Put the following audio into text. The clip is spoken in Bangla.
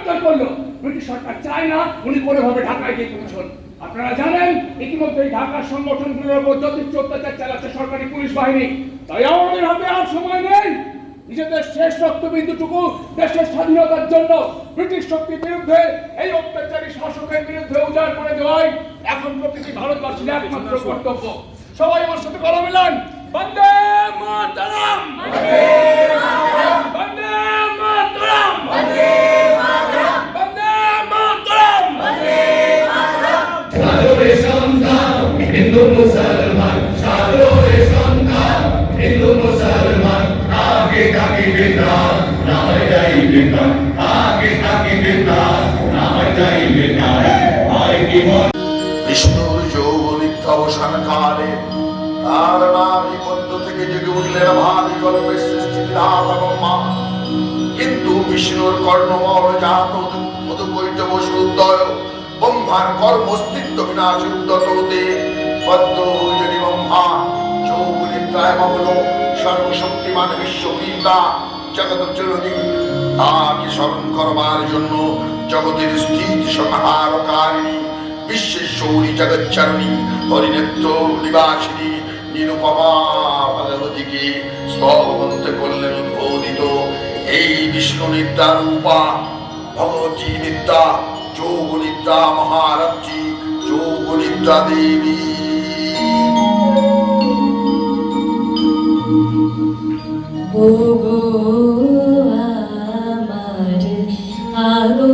গ্রেফতার করলো। ব্রিটিশ সরকার চায় না উনি কোনোভাবে ঢাকায় গিয়ে পৌঁছন। আপনারা জানেন ইতিমধ্যে ঢাকার সংগঠনগুলোর উপর যথেষ্ট অত্যাচার চালাচ্ছে সরকারি পুলিশ বাহিনী। তাই আমাদের হাতে আর সময় নেই। নিজেদের শেষ রক্তবিন্দুটুকু দেশের স্বাধীনতার জন্য ব্রিটিশ শক্তির বিরুদ্ধে, এই অত্যাচারী শাসকের বিরুদ্ধে উজাড় করে দেওয়াই এখন প্রতিটি ভারতবাসীর একমাত্র কর্তব্য। সবাই আমার সাথে গলা মেলান। বন্দে মাতরম, বন্দে মাতরম, বন্দে মাতরম, বন্দে মাতরম, বন্দে মাতরম, বন্দে মাতরম। সাদরে সন্তান হিন্দু মুসলমান, সাদরে সন্তান হিন্দু মুসলমান, আগে থাকি বিন্দাস নামে যাই বিন্দাস, আগে থাকি বিন্দাস নামে যাই বিন্দাস। আয় কি মন বিষ্ণুর যৌবনিক অবসান কালে তার নাভি মধ্য থেকে জেগে উঠলেন ভাবি কল্পের সৃষ্টিদাতা ব্রহ্মা। কিন্তু বিষ্ণুর কর্ণমল জাত মধুকৈট বসু উদয় ব্রহ্মার কর্ম অস্তিত্ব বিনাশ উদ্যত হতে পদ্ম যদি ব্রহ্মা যৌবনিদ্রায় মগ্ন সর্বশক্তিমান বিশ্বপিতা জগৎ জননী তাকে স্মরণ করবার জন্য জগতের স্থিতি সংহারকারিণী বিশ্বেশ্বরী জগচ্চারণী হরিনেত্র নিবাসিনী নিরুপমা ভগবতীকে স্তবন্ত করলেন উদ্বোধিত। এই বিষ্ণু নিদ্রা রূপা ভগবতী নিদ্রা যোগ নিদ্রা মহারাত্রি যোগ নিদ্রা দেবী। ওগো আমার আগো